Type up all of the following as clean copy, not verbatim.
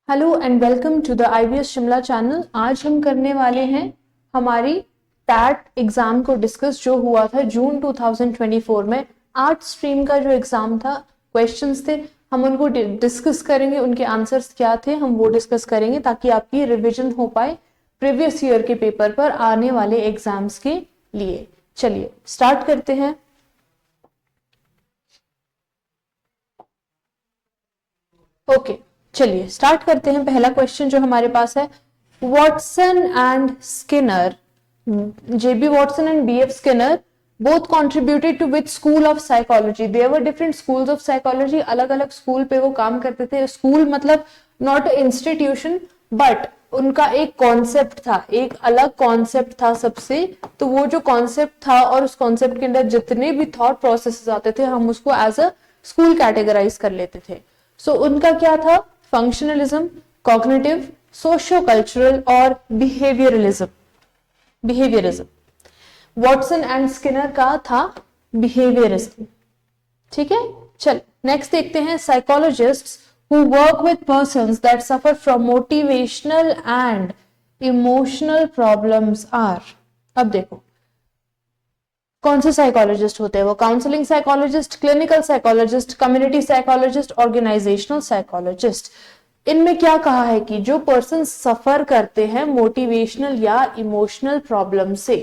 Hello and welcome to the IBS Shimla channel. आज हम करने वाले हैं हमारी टैट एग्जाम को डिस्कस जो हुआ था जून 2024 में। आर्ट स्ट्रीम का जो एग्जाम था, क्वेश्चंस थे, हम उनको डिस्कस करेंगे, उनके आंसर्स क्या थे हम वो डिस्कस करेंगे ताकि आपकी रिवीजन हो पाए प्रीवियस ईयर के पेपर पर आने वाले एग्जाम्स के लिए। चलिए स्टार्ट करते हैं। ओके चलिए स्टार्ट करते हैं। पहला क्वेश्चन जो हमारे पास है, Watson and Skinner, JB Watson and BF Skinner both contributed to which school of psychology? There were different schools of psychology. अलग अलग स्कूल पे वो काम करते थे। स्कूल मतलब नॉट इंस्टीट्यूशन, बट उनका एक कॉन्सेप्ट था, एक अलग कॉन्सेप्ट था सबसे। तो वो जो कॉन्सेप्ट था और उस कॉन्सेप्ट के अंदर जितने भी थॉट प्रोसेसेस आते थे हम उसको एज अ स्कूल कैटेगराइज कर लेते थे। सो उनका क्या था? फंक्शनलिज्म, कॉग्निटिव, सोशियो कल्चरल और बिहेवियरलिज्म। वॉटसन एंड स्किनर का था बिहेवियरिज्म। ठीक है, चल नेक्स्ट देखते हैं। Psychologists who work with persons that suffer from motivational and emotional problems are. अब देखो कौन से साइकोलॉजिस्ट होते हैं वो? Counselling psychologist, clinical psychologist, community psychologist, organisational psychologist. इनमें क्या कहा है कि जो पर्सन सफर करते हैं मोटिवेशनल या इमोशनल प्रॉब्लम से।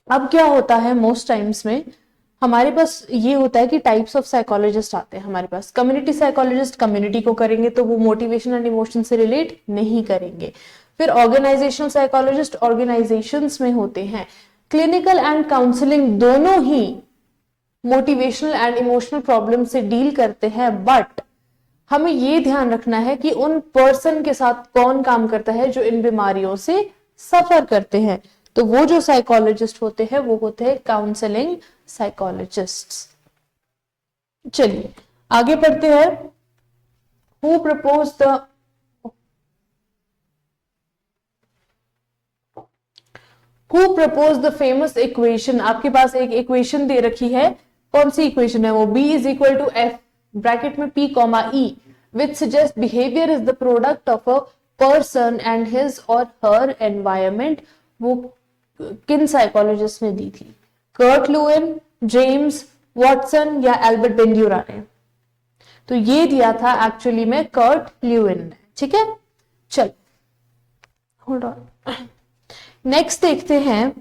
अब क्या होता है, मोस्ट टाइम्स में हमारे पास ये होता है कि टाइप्स ऑफ साइकोलॉजिस्ट आते हैं हमारे पास। कम्युनिटी साइकोलॉजिस्ट कम्युनिटी को करेंगे तो वो मोटिवेशन एंड इमोशन से रिलेट नहीं करेंगे। फिर ऑर्गेनाइजेशनल साइकोलॉजिस्ट ऑर्गेनाइजेशंस में होते हैं। क्लिनिकल एंड काउंसलिंग दोनों ही मोटिवेशनल एंड इमोशनल प्रॉब्लम से डील करते हैं, बट हमें ये ध्यान रखना है कि उन पर्सन के साथ कौन काम करता है जो इन बीमारियों से सफर करते हैं। तो वो जो साइकोलॉजिस्ट होते हैं वो होते हैं काउंसलिंग साइकोलॉजिस्ट्स। चलिए आगे पढ़ते हैं। Who propose the famous equation? आपके पास एक इक्वेशन दे रखी है। कौन सी इक्वेशन है वो? B is equal to F bracket में P comma E which suggest behaviour is the product of a person and his or her environment. वो किन साइकोलॉजिस्ट ने दी थी? कर्ट लुइन, जेम्स वॉटसन या एल्बर्ट बेंड्यूरा ने? तो ये दिया था एक्चुअली में कर्ट ल्यूइन ने। ठीक है, चल होल्ड ऑन। नेक्स्ट देखते हैं।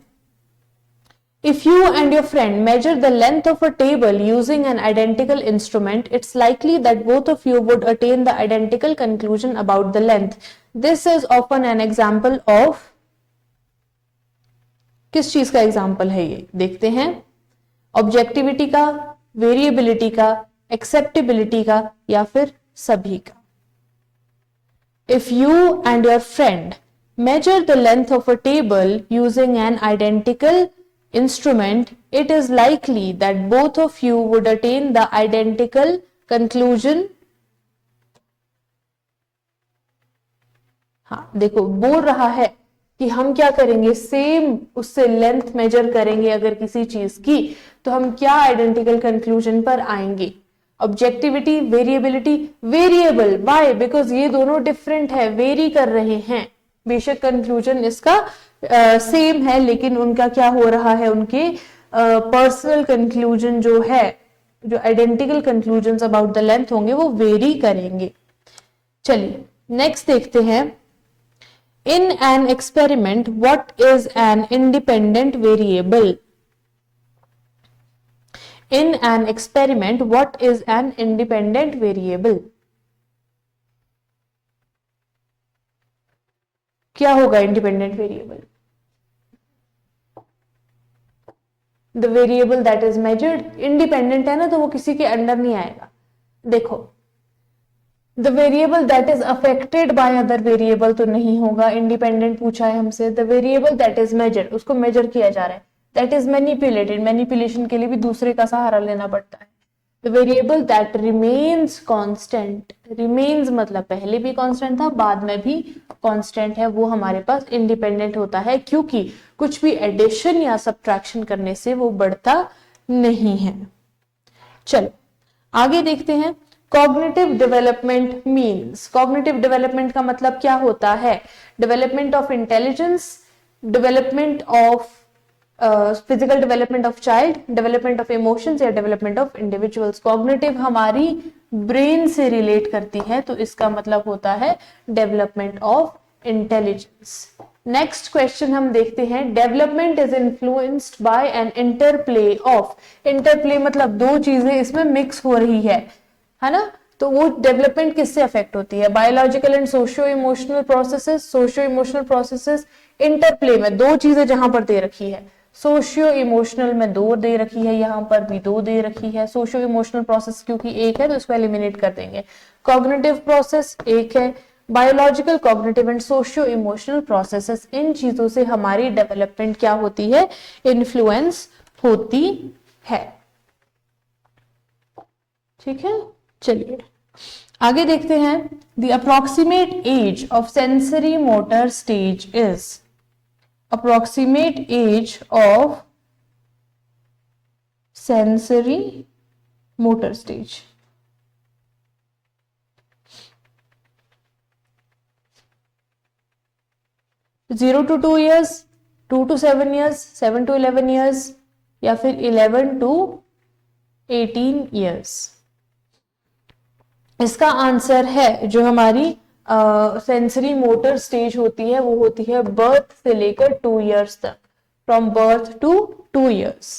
If you and your friend measure the length of a table using an identical instrument, it's likely that both of you would attain the identical conclusion about the length. This is often an example of, किस चीज का example है ये? देखते हैं। Objectivity का, variability का, acceptability का या फिर सभी का? If you and your friend measure the length of a table using an identical instrument, it is likely that both of you would attain the identical conclusion. हाँ देखो, बोल रहा है कि हम क्या करेंगे, सेम उससे लेंथ मेजर करेंगे अगर किसी चीज की, तो हम क्या आइडेंटिकल कंक्लूजन पर आएंगे? Objectivity, variability, variable. Why? Because ये दोनों डिफरेंट है, वेरी कर रहे हैं। बेशक कंक्लूजन इसका सेम है लेकिन उनका क्या हो रहा है, उनके पर्सनल कंक्लूजन जो है, जो identical conclusions about the length होंगे वो वेरी करेंगे। चलिए नेक्स्ट देखते हैं। In an experiment what is an independent variable? In an experiment, what is an independent variable? क्या होगा independent variable? The variable that is measured, independent है ना, तो वो किसी के अंडर नहीं आएगा। देखो, the variable that is affected by other variable तो नहीं होगा। independent पूछा है हमसे। the variable that is measured, उसको measure किया जा रहा है। that is manipulated, manipulation के लिए भी दूसरे का सहारा लेना पड़ता है। the variable that remains constant, remains मतलब पहले भी constant था बाद में भी constant है, वो हमारे पास independent होता है क्योंकि कुछ भी addition या subtraction करने से वो बढ़ता नहीं है। चलो आगे देखते हैं। Cognitive development means, cognitive development का मतलब क्या होता है? Development of intelligence, development of physical development of child, development of emotions या डेवलपमेंट ऑफ इंडिविजुअल्स। कॉग्निटिव हमारी ब्रेन से रिलेट करती है, तो इसका मतलब होता है development of intelligence. Next question हम देखते हैं, development is influenced by an interplay of, interplay मतलब दो चीजें इसमें मिक्स हो रही है ना, तो वो डेवलपमेंट किससे अफेक्ट होती है? Biological and socio emotional processes, socio emotional processes, interplay में दो चीजें जहां पर दे रखी है, सोशियो इमोशनल में दो दे रखी है, यहां पर भी दो दे रखी है। सोशियो इमोशनल प्रोसेस क्योंकि एक है तो इसको एलिमिनेट कर देंगे। कॉग्निटिव प्रोसेस एक है, biological, cognitive and socio emotional processes, इन चीजों से हमारी डेवलपमेंट क्या होती है? इन्फ्लुएंस होती है। ठीक है, चलिए आगे देखते हैं। The approximate age of sensory motor stage is, approximate age of sensory motor stage. Zero to 2 years, 2 to 7 years, 7 to 11 years या फिर 11 to 18 years। इसका आंसर है जो हमारी सेंसरी मोटर स्टेज होती है वो होती है बर्थ से लेकर 2 इयर्स तक, फ्रॉम बर्थ टू 2 इयर्स।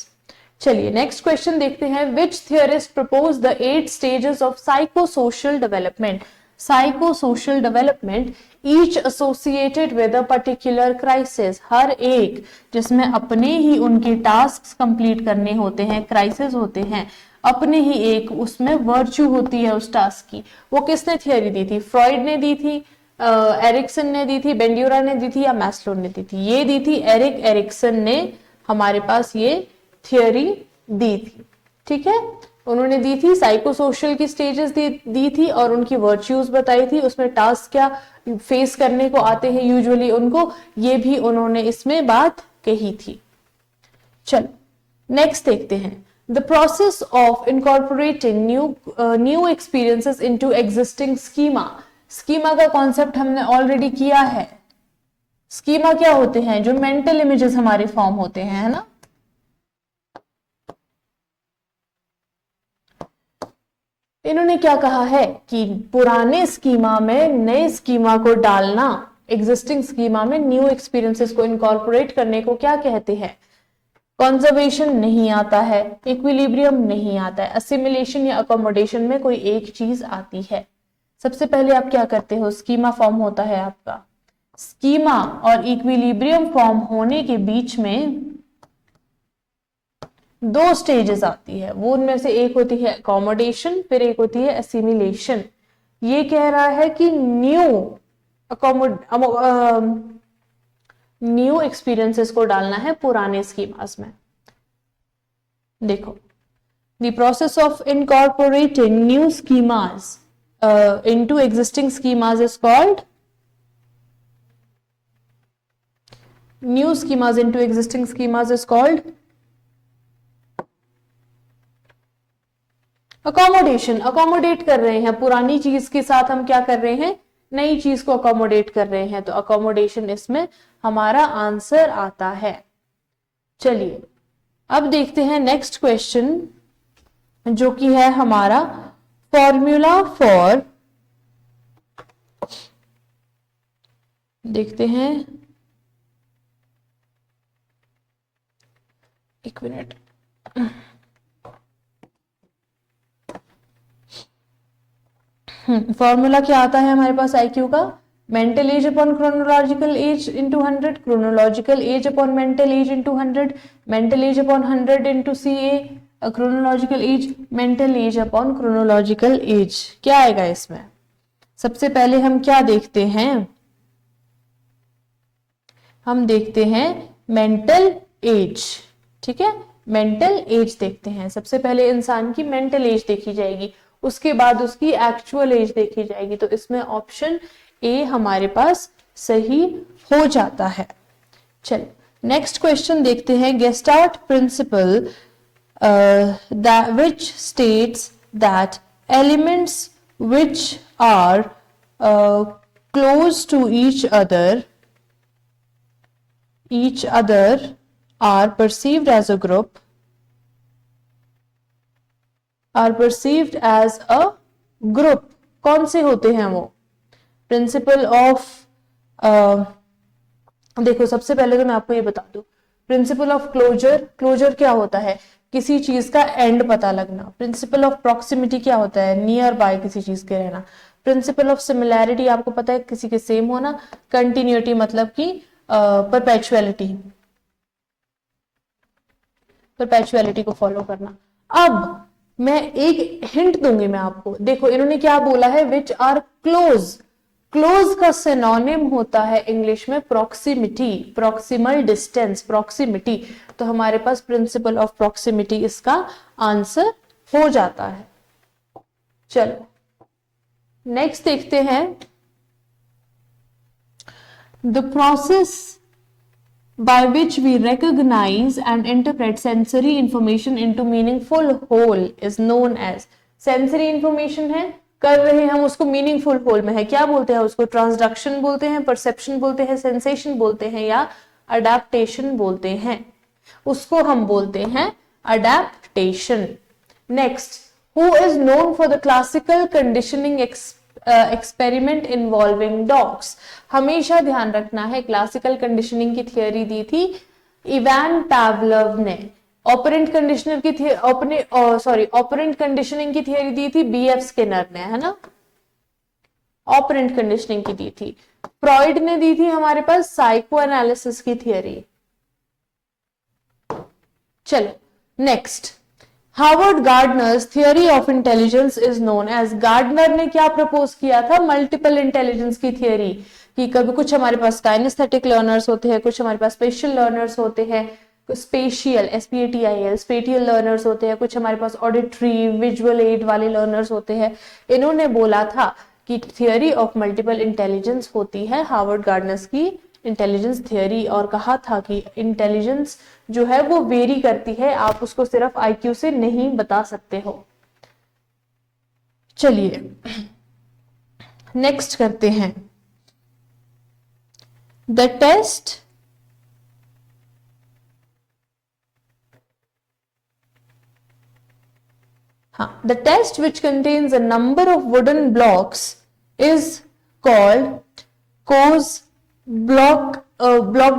चलिए नेक्स्ट क्वेश्चन देखते हैं, which theorist propose the 8 stages of psychosocial development? Psychosocial development each associated with a particular crisis, हर एक जिसमें अपने ही उनके टास्क कंप्लीट करने होते हैं, क्राइसिस होते हैं, अपने ही एक उसमें वर्च्यू होती है उस टास्क की। वो किसने थियरी दी थी? फ्रॉइड ने दी थी, एरिक्सन ने दी थी, बेंड्यूरा ने दी थी या मैस्लो ने दी थी? ये दी थी एरिक एरिक्सन ने हमारे पास ये थियरी दी थी। ठीक है, उन्होंने दी थी, साइकोसोशल की स्टेजेस दी थी और उनकी वर्च्यूज बताई थी, उसमें टास्क क्या फेस करने को आते हैं यूजुअली उनको, ये भी उन्होंने इसमें बात कही थी। चलो नेक्स्ट देखते हैं, the process of incorporating new experiences into existing schema। schema का कॉन्सेप्ट हमने ऑलरेडी किया है। schema क्या होते हैं? जो मेंटल इमेजेस हमारे फॉर्म होते हैं, है ना। इन्होंने क्या कहा है कि पुराने स्कीमा में नए स्कीमा को डालना, एग्जिस्टिंग स्कीमा में न्यू एक्सपीरियंसेस को इनकॉर्पोरेट करने को क्या कहते हैं? कंजर्वेशन नहीं आता है, इक्विलिब्रियम नहीं आता है, असिमिलेशन या अकोमोडेशन में कोई एक चीज आती है। सबसे पहले आप क्या करते हो? स्कीमा फॉर्म होता है आपका, स्कीमा और इक्विलिब्रियम फॉर्म होने के बीच में 2 स्टेजेस आती है, वो उनमें से एक होती है अकोमोडेशन, फिर एक होती है असिमिलेशन। ये कह रहा है कि न्यू एक्सपीरियंसेस को डालना है पुराने स्कीमास में। देखो, the process of incorporating new schemas into existing schemas is called, new schemas into existing schemas is called accommodation. Accommodate कर रहे हैं, पुरानी चीज के साथ हम क्या कर रहे हैं? नई चीज को अकोमोडेट कर रहे हैं, तो अकोमोडेशन इसमें हमारा आंसर आता है। चलिए अब देखते हैं नेक्स्ट क्वेश्चन जो कि है हमारा फॉर्मूला फॉर, देखते हैं एक मिनट, फॉर्मूला क्या आता है हमारे पास आईक्यू का? Mental as upon chronological age into 100, chronological age upon mental as into 100, mental as upon 100 into CA, chronological age, mental as upon chronological age. क्या आएगा इसमें? सबसे पहले हम क्या देखते हैं? हम देखते हैं मेंटल एज। ठीक है, मेंटल एज देखते हैं। सबसे पहले इंसान की मेंटल एज देखी जाएगी, उसके बाद उसकी एक्चुअल एज देखी जाएगी, तो इसमें ऑप्शन ए हमारे पास सही हो जाता है। चलिए नेक्स्ट क्वेश्चन देखते हैं, gestalt principal which states that elements which are close to each other are perceived as a group, कौन से होते हैं वो? प्रिंसिपल ऑफ देखो, सबसे पहले तो मैं आपको ये बता दूं, प्रिंसिपल ऑफ क्लोजर क्या होता है? किसी चीज का एंड पता लगना। प्रिंसिपल ऑफ प्रॉक्सिमिटी क्या होता है? नियर बाय किसी चीज के रहना। प्रिंसिपल ऑफ सिमिलैरिटी आपको पता है, किसी के सेम होना। कंटिन्यूटी मतलब कि परपेचुअलिटी को फॉलो करना। अब मैं एक हिंट दूंगी मैं आपको, देखो इन्होंने क्या बोला है, विच आर क्लोज। क्लोज का सिनोनिम होता है इंग्लिश में प्रॉक्सिमिटी, प्रॉक्सिमल डिस्टेंस, प्रॉक्सिमिटी। तो हमारे पास प्रिंसिपल ऑफ प्रॉक्सिमिटी इसका आंसर हो जाता है। चलो नेक्स्ट देखते हैं, the process by which we recognize and interpret sensory information into meaningful whole is known as। sensory information है, कर रहे हैं हम उसको मीनिंगफुल होल में है, क्या बोलते हैं उसको? ट्रांसडक्शन बोलते हैं, परसेप्शन बोलते हैं, सेंसेशन बोलते हैं, या अडेप्टेशन बोलते हैं। उसको हम बोलते हैं adaptation. Next, who is known for the classical conditioning experiment involving dogs. हमेशा ध्यान रखना है, क्लासिकल कंडीशनिंग की थियोरी दी थी इवान पावलोव ने। ऑपरेंट कंडीशनिंग की थियोरी दी थी बीएफ स्किनर ने, है ना। ऑपरेंट कंडीशनिंग की दी थी। फ्रॉइड ने दी थी हमारे पास साइको एनालिसिस की थियोरी। चलो next, Harvard Gardner's theory of intelligence is known as. Gardner ने क्या प्रपोज किया था? मल्टीपल इंटेलिजेंस की थियोरी, कि कभी कुछ हमारे पास काइनेस्थेटिक लर्नर्स होते हैं, कुछ हमारे पास स्पेशियल लर्नर्स होते हैं, स्पेशियल स्पेटियल लर्नर्स होते हैं, कुछ हमारे पास ऑडिटरी विजुअल एड वाले लर्नर्स होते हैं। इन्होंने बोला था कि थियोरी ऑफ मल्टीपल इंटेलिजेंस होती है हार्वर्ड गार्डनर्स की इंटेलिजेंस थियोरी, और कहा था कि इंटेलिजेंस जो है वो वेरी करती है, आप उसको सिर्फ आईक्यू से नहीं बता सकते हो। चलिए नेक्स्ट करते हैं, the test the test which contains a number of wooden blocks is called Coe's block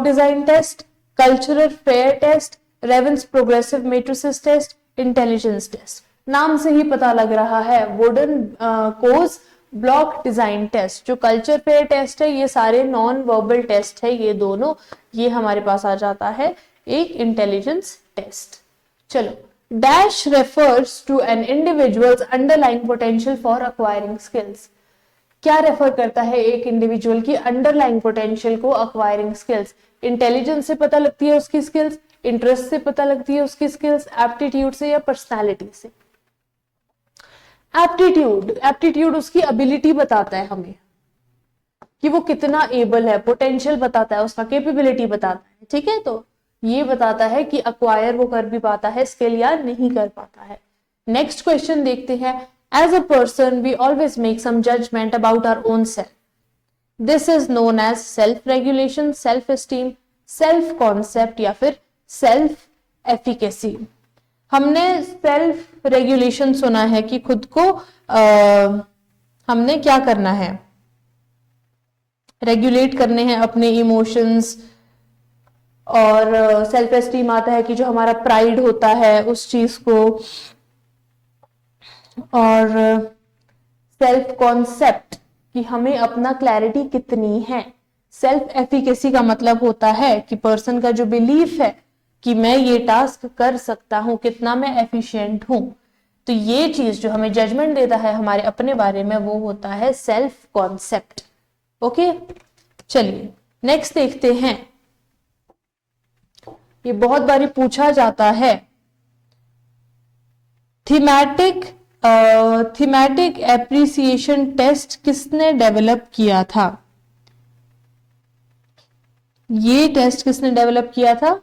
design test, cultural fair test, Raven's progressive matrices test, intelligence test। नाम से ही पता लग रहा है, वुडन कोज ब्लॉक डिजाइन टेस्ट, जो culture fair test है, ये सारे नॉन वर्बल टेस्ट है, ये दोनों, ये हमारे पास आ जाता है एक इंटेलिजेंस टेस्ट। चलो, dash refers to an individual's underlying potential for acquiring skills. क्या रेफर करता है एक इंडिविजुअल की अंडरलाइंग पोटेंशियल को अक्वायरिंग स्किल्स? इंटेलिजेंस से पता लगती है उसकी स्किल्स, इंटरेस्ट से पता लगती है उसकी स्किल्स, एप्टीट्यूड से या पर्सनालिटी से? एप्टीट्यूड उसकी एबिलिटी बताता है हमें कि वो कितना एबल है, पोटेंशियल बताता है उसका, कैपेबिलिटी बताता है, ठीक है। तो ये बताता है कि अक्वायर वो कर भी पाता है स्किल या नहीं कर पाता है। नेक्स्ट क्वेश्चन देखते हैं, as a person we always make some judgement about our own self, this is known as self regulation, self esteem, self concept या फिर सेल्फ एफिकेसी। हमने सेल्फ रेगुलेशन सुना है कि खुद को हमने क्या करना है, रेगुलेट करने हैं अपने इमोशंस, और सेल्फ एस्टीम आता है कि जो हमारा प्राइड होता है उस चीज को, और सेल्फ कॉन्सेप्ट कि हमें अपना क्लैरिटी कितनी है। सेल्फ एफिकेसी का मतलब होता है कि पर्सन का जो बिलीफ है कि मैं ये टास्क कर सकता हूं, कितना मैं एफिशिएंट हूं। तो ये चीज जो हमें जजमेंट देता है हमारे अपने बारे में, वो होता है सेल्फ कॉन्सेप्ट। ओके, चलिए नेक्स्ट देखते हैं, ये बहुत बारी पूछा जाता है, थीमेटिक एप्रिसिएशन टेस्ट किसने डेवलप किया था? ये टेस्ट किसने डेवलप किया था?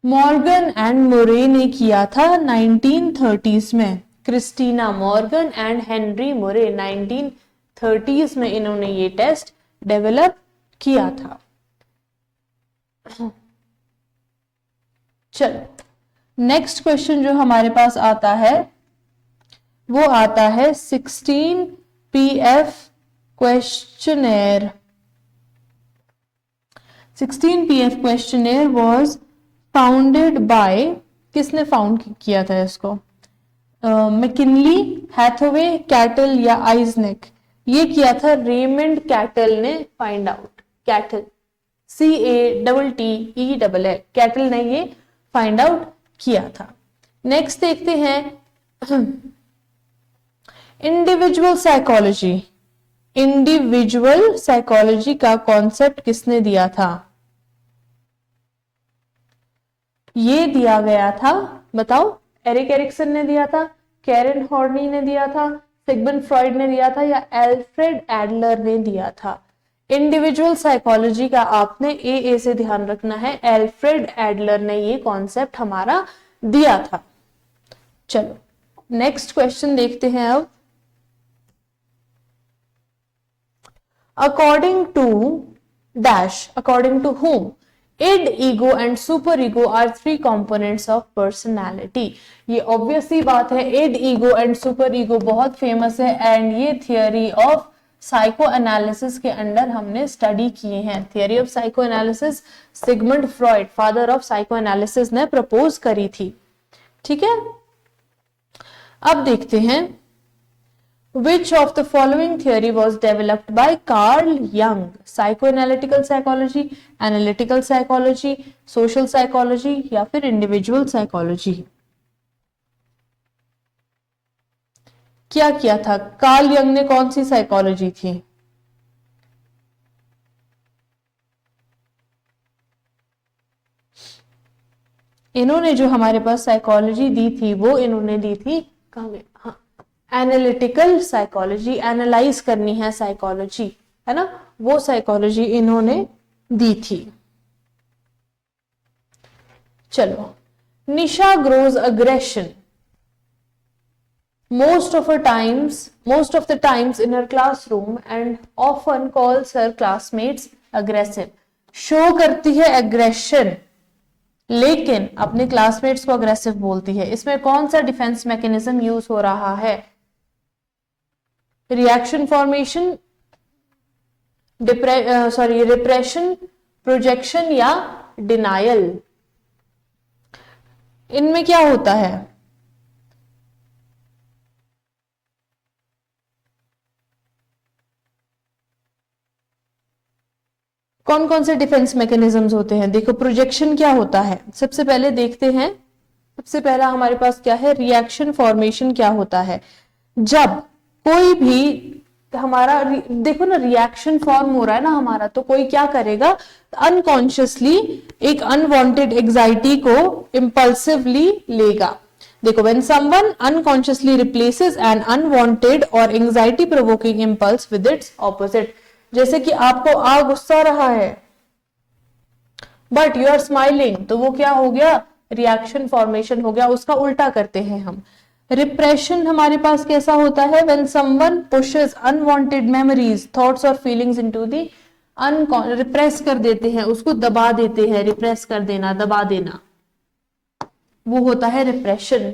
मॉर्गन एंड मोरे ने किया था 1930s में। क्रिस्टीना मॉर्गन एंड हेनरी मुरे 1930s में इन्होंने ये टेस्ट डेवलप किया था। चलो नेक्स्ट क्वेश्चन जो हमारे पास आता है वो आता है 16 PF questionnaire. 16 PF questionnaire was founded by, किसने फाउंड किया था इसको? मैकिनली, हैथवे, कैटल या आइजनेक? ये किया था रेमंड कैटल ने find out. Cattle CATTELL, cattle ने ये फाइंड आउट किया था। नेक्स्ट देखते हैं इंडिविजुअल साइकोलॉजी। इंडिविजुअल साइकोलॉजी का कॉन्सेप्ट किसने दिया था? ये दिया गया था, बताओ, एरिक एरिक्सन ने दिया था, कैरन हॉर्नी ने दिया था, सिगमंड फ्रॉइड ने दिया था या एल्फ्रेड एडलर ने दिया था? इंडिविजुअल साइकोलॉजी का आपने ए से ध्यान रखना है, एल्फ्रेड एडलर ने ये कॉन्सेप्ट हमारा दिया था। चलो नेक्स्ट क्वेश्चन देखते हैं अब। According to dash, according to whom id, ego and super ego are three components of personality? ये ऑब्वियसली बात है, id, ego and super ego बहुत फेमस है एंड ये थियोरी ऑफ साइको एनालिसिस के अंडर हमने स्टडी किए हैं। Theory of psycho analysis Sigmund Freud, father of psycho analysis, ने प्रपोज करी थी। ठीक है, अब देखते हैं Which of the following theory was developed by Carl Jung? Psychoanalytical psychology, analytical psychology, social psychology या फिर individual psychology? क्या किया था? कार्ल यंग ने कौन सी साइकोलॉजी थी? इन्होंने जो हमारे पास साइकोलॉजी दी थी वो इन्होंने दी थी, कहाँ गए, हाँ, एनालिटिकल साइकोलॉजी, एनालाइज करनी है साइकोलॉजी, है ना, वो साइकोलॉजी इन्होंने दी थी। चलो, Nisha grows aggression most of the times in her classroom and often calls her classmates aggressive. Show करती है एग्रेशन लेकिन अपने क्लासमेट्स को अग्रेसिव बोलती है। इसमें कौन सा डिफेंस मैकेनिज्म यूज हो रहा है? रिएक्शन फॉर्मेशन, रिप्रेशन, प्रोजेक्शन या डिनायल? इनमें क्या होता है? कौन कौन से डिफेंस मैकेनिज्म्स होते हैं? देखो, प्रोजेक्शन क्या होता है, सबसे पहले देखते हैं। सबसे पहला हमारे पास क्या है? रिएक्शन फॉर्मेशन क्या होता है? जब कोई भी हमारा, देखो ना, रिएक्शन फॉर्म हो रहा है ना हमारा, तो कोई क्या करेगा? अनकॉन्शियसली एक अनवांटेड एंजाइटी को इंपल्सिवली लेगा। देखो, when someone unconsciously replaces an unwanted or anxiety provoking impulse with its opposite. जैसे कि आपको गुस्सा रहा है बट यू आर स्माइलिंग, तो वो क्या हो गया? रिएक्शन फॉर्मेशन हो गया। उसका उल्टा करते हैं हम। रिप्रेशन हमारे पास कैसा होता है? When someone pushes unwanted memories, thoughts और feelings into the unconscious, repress कर देते हैं, उसको दबा देते हैं। रिप्रेस कर देना, दबा देना, वो होता है रिप्रेशन।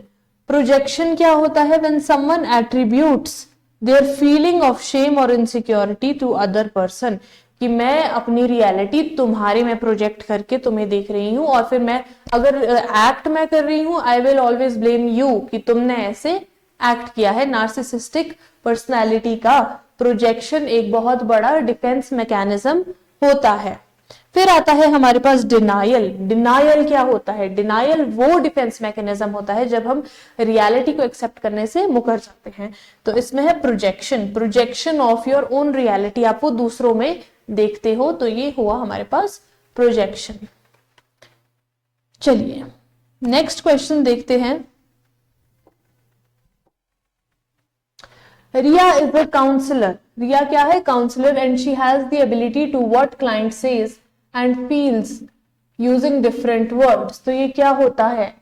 प्रोजेक्शन क्या होता है? When someone attributes their feeling of shame और इनसिक्योरिटी टू अदर पर्सन, कि मैं अपनी रियलिटी तुम्हारे में प्रोजेक्ट करके तुम्हें देख रही हूं और फिर मैं अगर एक्ट मैं कर रही हूं, I will always blame you कि तुमने ऐसे एक्ट किया है। नार्सिसिस्टिक पर्सनालिटी का प्रोजेक्शन एक बहुत बड़ा डिफेंस मैकेनिज्म होता है। फिर आता है हमारे पास डिनायल। डिनायल क्या होता है? डिनायल वो डिफेंस मैकेनिज्म होता है जब हम रियलिटी को एक्सेप्ट करने से मुकर जाते हैं। तो इसमें है projection, projection of your own reality, आप वो दूसरों में देखते हो, तो ये हुआ हमारे पास प्रोजेक्शन। चलिए नेक्स्ट क्वेश्चन देखते हैं। Riya is a counsellor. Riya क्या है? Counsellor, and she has the ability to what client says and feels using different words. तो ये क्या होता है?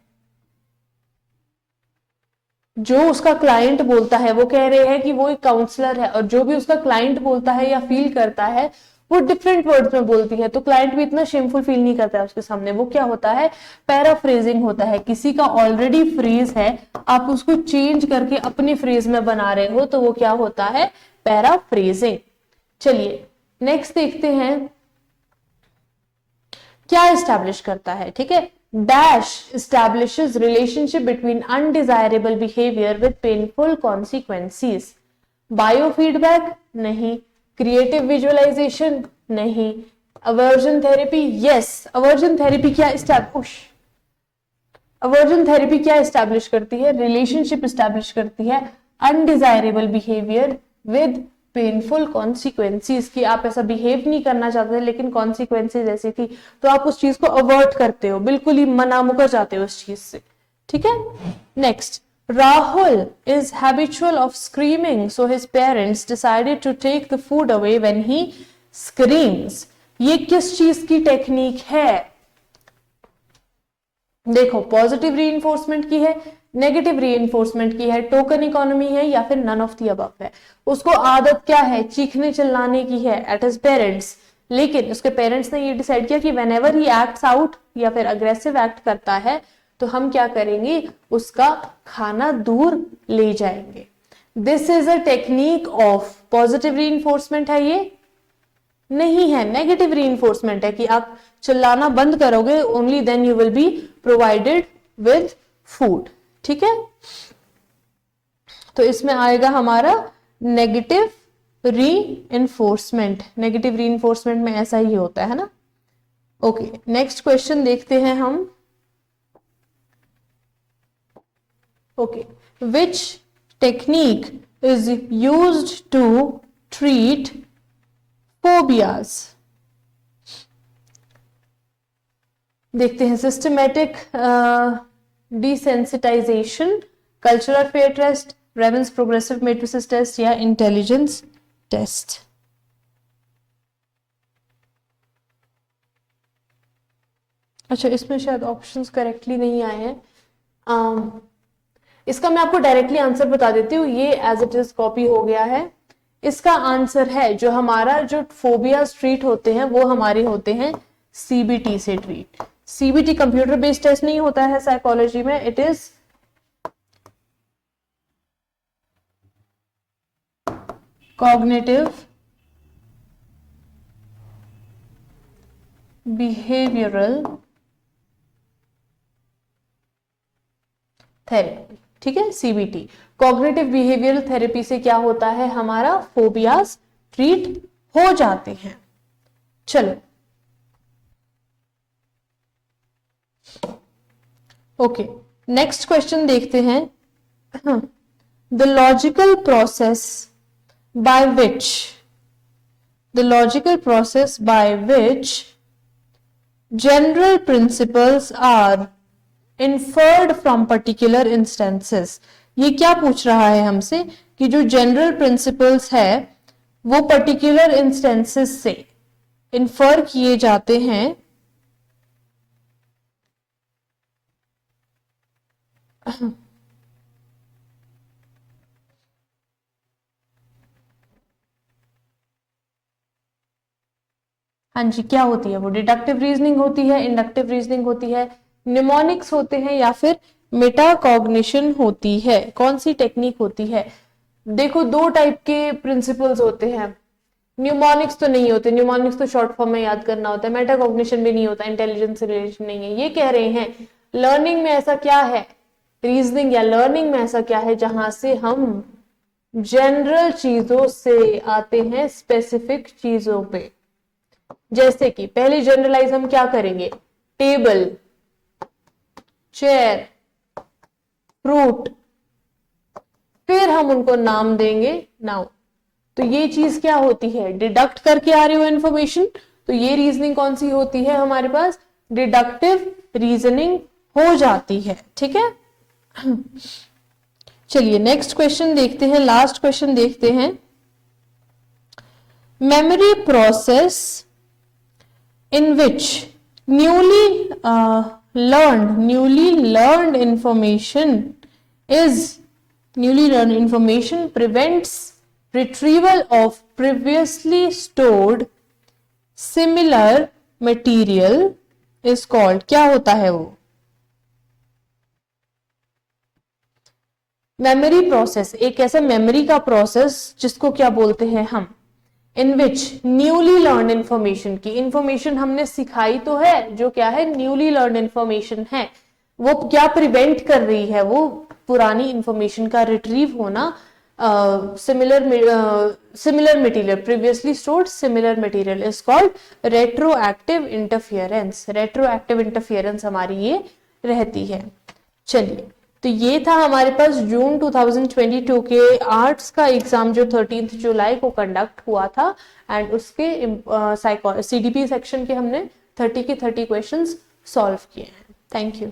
जो उसका क्लाइंट बोलता है, वो कह रहे हैं कि वो एक काउंसलर है, और जो भी उसका क्लाइंट बोलता है या फील करता है वो डिफरेंट वर्ड्स में बोलती है, तो क्लाइंट भी इतना शेमफुल फील नहीं करता है उसके सामने। वो क्या होता है, पैराफ्रेजिंग होता है। किसी का ऑलरेडी फ्रेज है, आप उसको चेंज करके अपने फ्रेज में बना रहे हो, तो वो क्या होता है, पैराफ्रेजिंग। चलिए नेक्स्ट देखते हैं क्या एस्टैब्लिश करता है। ठीक है, dash establishes relationship between undesirable behavior with painful consequences। Biofeedback नहीं, क्रिएटिव विजुअलाइजेशन नहीं, aversion therapy yes. Aversion therapy क्या अवर्जन थेरेपी क्या एस्टैब्लिश करती है, रिलेशनशिप एस्टैब्लिश करती है undesirable behaviour with painful consequences, की आप ऐसा बिहेव नहीं करना चाहते लेकिन कॉन्सिक्वेंसेज ऐसी थी, तो आप उस चीज को अवॉइड करते हो, बिल्कुल ही मना मुकर जाते हो उस चीज से। ठीक है, next, Rahul is habitual of screaming, so his parents decided to take the food away when he screams। ये किस चीज की टेक्निक है, देखो पॉजिटिव रीइंफोर्समेंट की है, नेगेटिव रीइंफोर्समेंट की है, टोकन इकोनॉमी है, या फिर नन ऑफ द अबव है। उसको आदत क्या है, चीखने चिल्लाने की है एट हिज पेरेंट्स, लेकिन उसके पेरेंट्स ने ये डिसाइड किया कि व्हेनेवर ही एक्ट्स आउट या फिर अग्रेसिव एक्ट करता है तो हम क्या करेंगे, उसका खाना दूर ले जाएंगे। This is a technique of positive reinforcement है, ये नहीं है, नेगेटिव रीइंफोर्समेंट है कि आप चिल्लाना बंद करोगे, only then you will be provided with food. ठीक है, तो इसमें आएगा हमारा नेगेटिव रीइंफोर्समेंट। नेगेटिव रीइंफोर्समेंट में ऐसा ही होता है ना। ओके, नेक्स्ट क्वेश्चन देखते हैं हम। Okay, which technique is used to treat phobias. देखते हैं, systematic desensitization, cultural fair test, Raven's progressive matrices test, या इंटेलिजेंस टेस्ट। अच्छा, इसमें शायद ऑप्शंस करेक्टली नहीं आए हैं। इसका मैं आपको डायरेक्टली आंसर बता देती हूँ, ये एज इट इज कॉपी हो गया है। इसका आंसर है, जो हमारा जो फोबियाज ट्रीट होते हैं वो हमारे होते हैं सीबीटी से ट्रीट। सीबीटी कंप्यूटर बेस्ड टेस्ट नहीं होता है साइकोलॉजी में, it is cognitive behavioural therapy. ठीक है, सीबीटी कॉग्निटिव बिहेवियरल थेरेपी से क्या होता है, हमारा फोबियाज ट्रीट हो जाते हैं। चलो ओके, नेक्स्ट क्वेश्चन देखते हैं। The logical process by which general principles are inferred from particular instances। ये क्या पूछ रहा है हमसे कि जो जनरल प्रिंसिपल्स है वो पर्टिकुलर इंस्टेंसेस से इन्फर किए जाते हैं। हाँ जी, क्या होती है वो, डिडक्टिव रीजनिंग होती है, इंडक्टिव रीजनिंग होती है, निमोनिक्स होते हैं, या फिर मेटाकॉग्निशन होती है। कौन सी टेक्निक होती है, देखो दो टाइप के प्रिंसिपल्स होते हैं। न्यूमोनिक्स तो नहीं होते, न्यूमोनिक्स तो शॉर्ट फॉर्म में याद करना होता है, मेटाकॉग्निशन भी नहीं होता, इंटेलिजेंस से रिलेशन नहीं है। ये कह रहे हैं लर्निंग में ऐसा क्या है, रीजनिंग या लर्निंग में ऐसा क्या है जहां से हम जनरल चीजों से आते हैं स्पेसिफिक चीजों पे। जैसे कि पहले जनरलाइज हम क्या करेंगे, टेबल, चेयर, फ्रूट, फिर हम उनको नाम देंगे नाउन। तो ये चीज क्या होती है, डिडक्ट करके आ रही हो इन्फॉर्मेशन, तो ये रीजनिंग कौन सी होती है हमारे पास, डिडक्टिव रीजनिंग हो जाती है। ठीक है, चलिए नेक्स्ट क्वेश्चन देखते हैं, लास्ट क्वेश्चन देखते हैं। Memory process in which newly learned information is newly learn information prevents retrieval of previously stored similar material is called, क्या होता है वो? मेमोरी प्रोसेस, एक ऐसा मेमोरी का प्रोसेस जिसको क्या बोलते हैं हम, इन विच न्यूली लर्न इंफॉर्मेशन की इंफॉर्मेशन हमने सिखाई तो है, जो क्या है न्यूली लर्न इंफॉर्मेशन है, वो क्या प्रिवेंट कर रही है, वो पुरानी इंफॉर्मेशन का रिट्रीव होना, similar material previously stored similar material is called retroactive interference. Retroactive interference हमारी ये रहती है। चलिए, तो ये था हमारे पास जून 2022 के आर्ट्स का एग्जाम जो 13 जुलाई को कंडक्ट हुआ था, एंड उसके CDP सेक्शन के हमने 30 के 30 क्वेश्चंस सॉल्व किए हैं। Thank you.